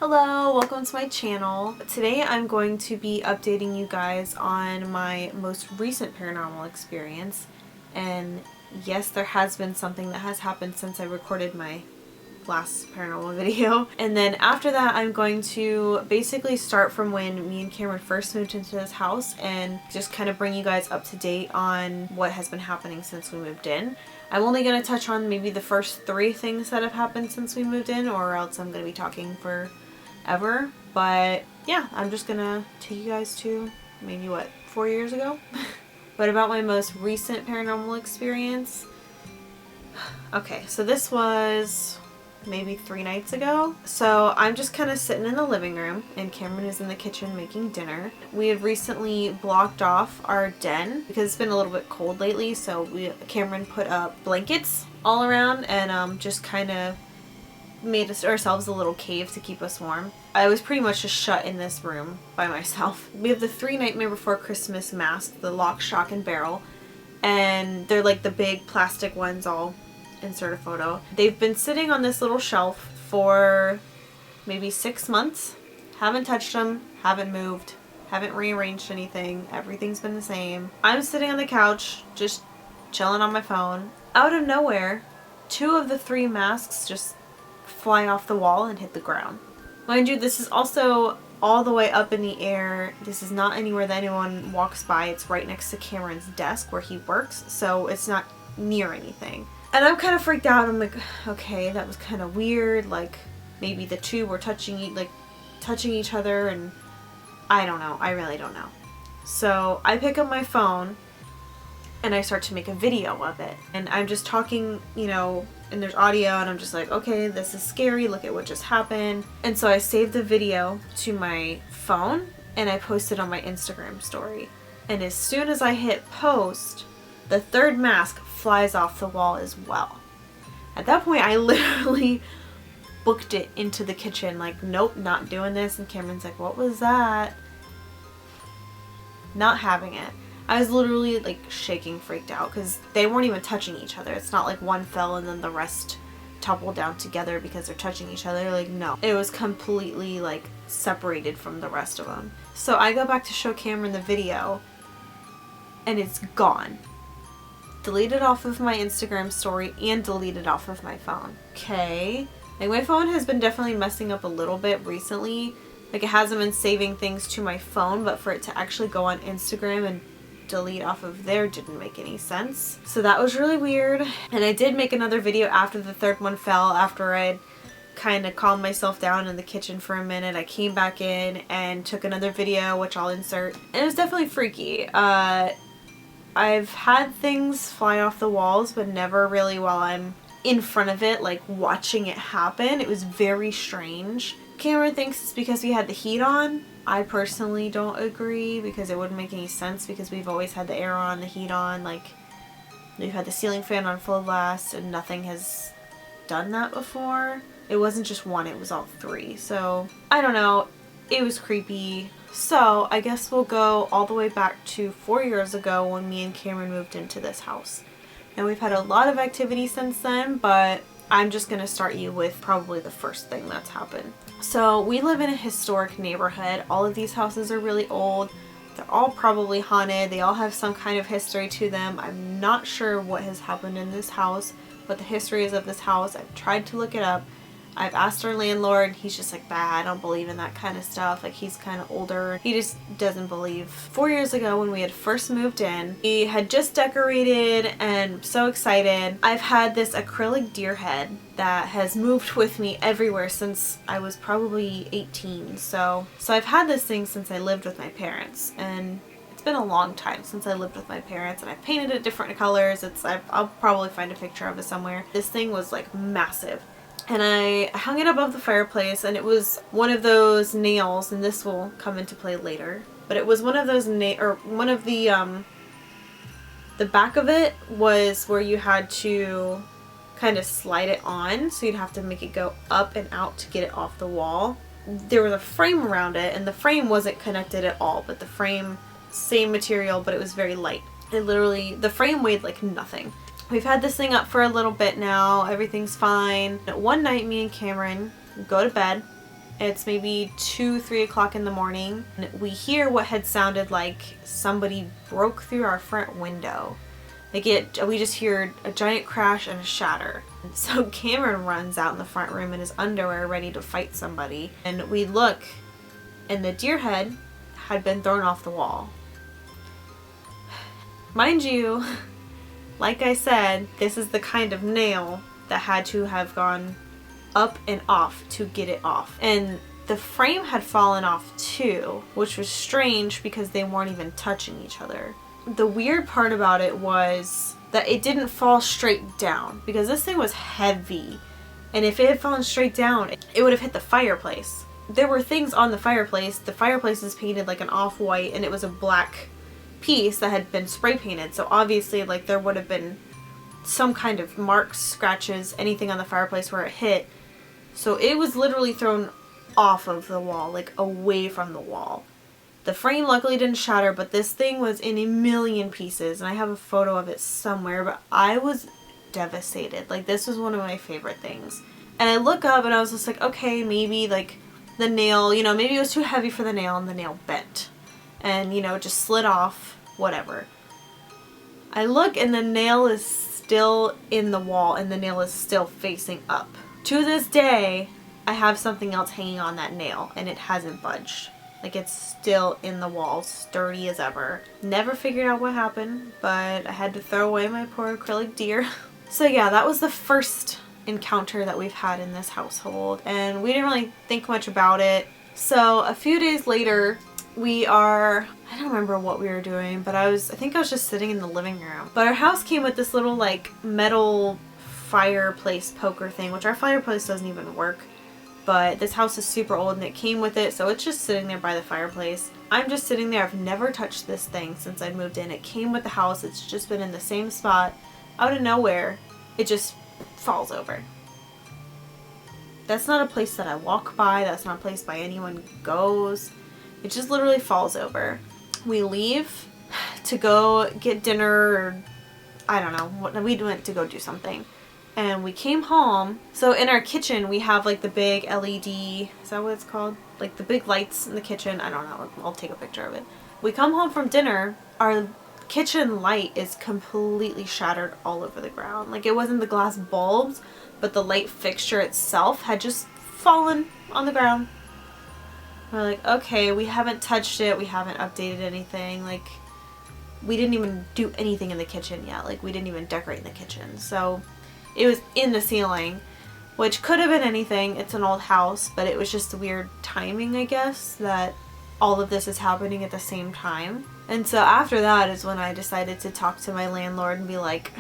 Hello, welcome to my channel. Today I'm going to be updating you guys on my most recent paranormal experience. And yes, there has been something that has happened since I recorded my last paranormal video. And then after that I'm going to basically start from when me and Cameron first moved into this house and just kind of bring you guys up to date on what has been happening since we moved in. I'm only going to touch on maybe the first 3 things that have happened since we moved in, or else I'm going to be talking for ever. But yeah, I'm just gonna take you guys to maybe 4 years ago. But about my most recent paranormal experience. Okay, so this was maybe 3 nights ago. So I'm just kind of sitting in the living room and Cameron is in the kitchen making dinner. We had recently blocked off our den because it's been a little bit cold lately, so Cameron put up blankets all around and just kind of made ourselves a little cave to keep us warm. I was pretty much just shut in this room by myself. We have the 3 Nightmare Before Christmas masks, the lock, shock, and barrel, and they're like the big plastic ones. I'll insert a photo. They've been sitting on this little shelf for maybe 6 months. Haven't touched them, haven't moved, haven't rearranged anything. Everything's been the same. I'm sitting on the couch just chilling on my phone. Out of nowhere, 2 of the 3 masks just fly off the wall and hit the ground. Mind you, this is also all the way up in the air. This is not anywhere that anyone walks by. It's right next to Cameron's desk where he works, so it's not near anything. And I'm kind of freaked out. I'm like, okay, that was kind of weird. Like, maybe the 2 were touching each other, and I don't know. I really don't know. So I pick up my phone and I start to make a video of it. And I'm just talking, and there's audio, and I'm just like, okay, this is scary, look at what just happened. And so I saved the video to my phone and I posted on my Instagram story. And as soon as I hit post, the 3rd mask flies off the wall as well. At that point, I literally booked it into the kitchen, like, nope, not doing this. And Cameron's like, what was that? Not having it. I was literally like shaking, freaked out, because they weren't even touching each other. It's not like one fell and then the rest toppled down together because they're touching each other. Like, no. It was completely like separated from the rest of them. So I go back to show Cameron the video and it's gone. Deleted off of my Instagram story and deleted off of my phone. Okay. Like, my phone has been definitely messing up a little bit recently. Like, it hasn't been saving things to my phone, but for it to actually go on Instagram and delete off of there didn't make any sense. So that was really weird. And I did make another video after the 3rd one fell, after I'd kind of calmed myself down in the kitchen for a minute. I came back in and took another video, which I'll insert. And it was definitely freaky. I've had things fly off the walls, but never really while I'm in front of it, like watching it happen. It was very strange. Cameron thinks it's because we had the heat on. I personally don't agree, because it wouldn't make any sense, because we've always had the air on, the heat on. Like, we've had the ceiling fan on full blast and nothing has done that before. It wasn't just one, it was all 3. So I don't know, it was creepy. So I guess we'll go all the way back to 4 years ago when me and Cameron moved into this house. Now, we've had a lot of activity since then, but I'm just gonna start you with probably the first thing that's happened. So we live in a historic neighborhood. All of these houses are really old. They're all probably haunted. They all have some kind of history to them. I'm not sure what has happened in this house, what the history is of this house. I've tried to look it up. I've asked our landlord. He's just like, bah, I don't believe in that kind of stuff. Like, he's kind of older. He just doesn't believe. 4 years ago, when we had first moved in, we had just decorated and so excited. I've had this acrylic deer head that has moved with me everywhere since I was probably 18. So I've had this thing since I lived with my parents, and it's been a long time since I lived with my parents, and I've painted it different colors. I'll probably find a picture of it somewhere. This thing was like massive. And I hung it above the fireplace, and it was one of those nails, and this will come into play later, but it was one of those one of the back of it was where you had to kind of slide it on, so you'd have to make it go up and out to get it off the wall. There was a frame around it, and the frame wasn't connected at all, but the frame, same material, but it was very light. The frame weighed like nothing. We've had this thing up for a little bit now. Everything's fine. One night, me and Cameron go to bed It's maybe 2, 3 o'clock in the morning. And we hear what had sounded like somebody broke through our front window. We just hear a giant crash and a shatter. So Cameron runs out in the front room in his underwear ready to fight somebody. And we look, and the deer head had been thrown off the wall. Mind you, like I said, this is the kind of nail that had to have gone up and off to get it off. And the frame had fallen off too, which was strange because they weren't even touching each other. The weird part about it was that it didn't fall straight down because this thing was heavy. And if it had fallen straight down, it would have hit the fireplace. There were things on the fireplace. The fireplace is painted like an off-white, and it was a black piece that had been spray painted. So obviously, like, there would have been some kind of marks, scratches, anything on the fireplace where it hit. So it was literally thrown off of the wall, like away from the wall. The frame luckily didn't shatter, but this thing was in a million pieces, and I have a photo of it somewhere, but I was devastated. Like, this was one of my favorite things. And I look up and I was just like, okay, maybe like the nail, you know, maybe it was too heavy for the nail and the nail bent. And, you know, it just slid off, whatever. I look and the nail is still in the wall and the nail is still facing up. To this day, I have something else hanging on that nail and it hasn't budged. Like, it's still in the wall, sturdy as ever. Never figured out what happened, but I had to throw away my poor acrylic deer. So yeah, that was the first encounter that we've had in this household, and we didn't really think much about it. So a few days later, I don't remember what we were doing, but I think I was just sitting in the living room. But our house came with this little like metal fireplace poker thing, which our fireplace doesn't even work. But this house is super old and it came with it, so it's just sitting there by the fireplace. I'm just sitting there. I've never touched this thing since I moved in. It came with the house. It's just been in the same spot. Out of nowhere, it just falls over. That's not a place that I walk by. That's not a place by anyone goes. It just literally falls over. We leave to go get dinner, or I don't know. We went to go do something. And we came home. So in our kitchen, we have like the big LED, is that what it's called? Like the big lights in the kitchen. I don't know. I'll take a picture of it. We come home from dinner. Our kitchen light is completely shattered all over the ground. Like, it wasn't the glass bulbs, but the light fixture itself had just fallen on the ground. We're like, okay, we haven't touched it. We haven't updated anything. Like, we didn't even do anything in the kitchen yet. Like, we didn't even decorate in the kitchen. So it was in the ceiling, which could have been anything. It's an old house, but it was just weird timing, I guess, that all of this is happening at the same time. And so after that is when I decided to talk to my landlord and be like,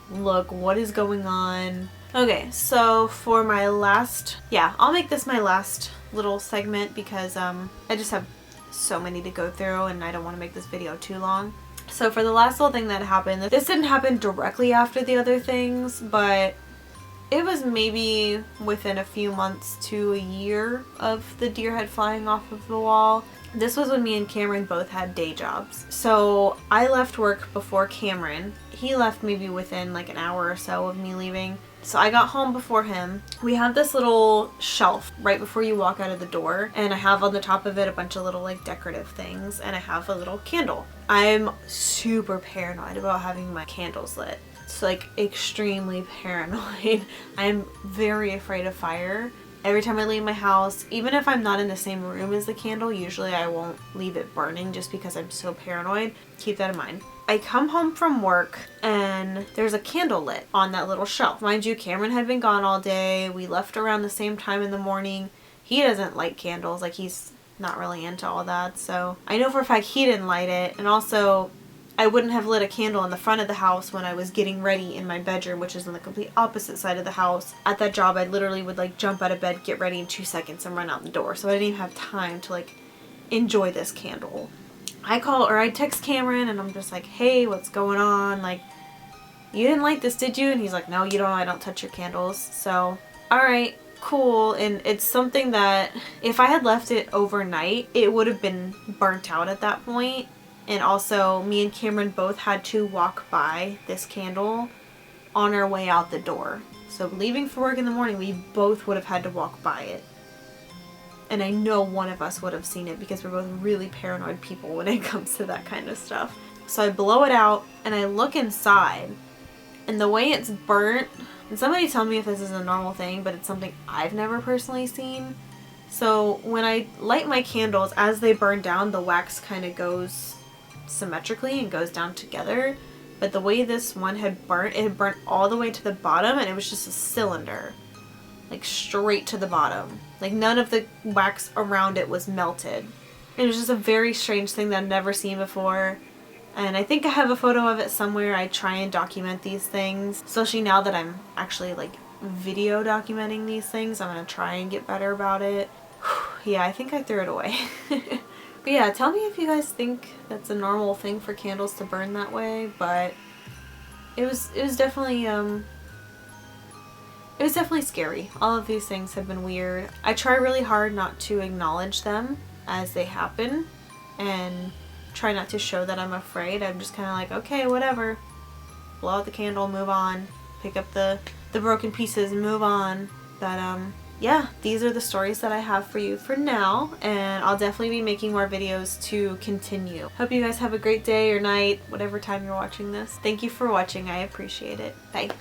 look, what is going on? Okay, so for my last, I'll make this my last little segment because I just have so many to go through and I don't want to make this video too long. So for the last little thing that happened, this didn't happen directly after the other things, but it was maybe within a few months to a year of the deer head flying off of the wall. This was when me and Cameron both had day jobs. So I left work before Cameron. He left maybe within like an hour or so of me leaving. So I got home before him. We have this little shelf right before you walk out of the door, and I have on the top of it a bunch of little like decorative things, and I have a little candle. I'm super paranoid about having my candles lit. It's like extremely paranoid. I'm very afraid of fire. Every time I leave my house, even if I'm not in the same room as the candle, usually I won't leave it burning just because I'm so paranoid. Keep that in mind. I come home from work and there's a candle lit on that little shelf. Mind you, Cameron had been gone all day. We left around the same time in the morning. He doesn't light candles. Like, he's not really into all that. So I know for a fact he didn't light it. And also, I wouldn't have lit a candle in the front of the house when I was getting ready in my bedroom, which is on the complete opposite side of the house. At that job, I literally would like jump out of bed, get ready in 2 seconds, and run out the door. So I didn't even have time to like enjoy this candle. I text Cameron and I'm just like, hey, what's going on? Like, you didn't light this, did you? And he's like, no, you don't. I don't touch your candles. So, all right, cool. And it's something that if I had left it overnight, it would have been burnt out at that point. And also, me and Cameron both had to walk by this candle on our way out the door. So leaving for work in the morning, we both would have had to walk by it. And I know one of us would have seen it because we're both really paranoid people when it comes to that kind of stuff. So I blow it out and I look inside, and the way it's burnt, and somebody tell me if this is a normal thing, but it's something I've never personally seen. So when I light my candles, as they burn down, the wax kind of goes symmetrically and goes down together. But the way this one had burnt, it had burnt all the way to the bottom, and it was just a cylinder. Like straight to the bottom. Like none of the wax around it was melted. It was just a very strange thing that I've never seen before. And I think I have a photo of it somewhere. I try and document these things. Especially now that I'm actually like video documenting these things. I'm going to try and get better about it. Yeah, I think I threw it away. But yeah, tell me if you guys think that's a normal thing for candles to burn that way. But it was definitely it was definitely scary. All of these things have been weird. I try really hard not to acknowledge them as they happen and try not to show that I'm afraid. I'm just kind of like, okay, whatever. Blow out the candle, move on. Pick up the broken pieces and move on. But yeah, these are the stories that I have for you for now, and I'll definitely be making more videos to continue. Hope you guys have a great day or night, whatever time you're watching this. Thank you for watching. I appreciate it. Bye.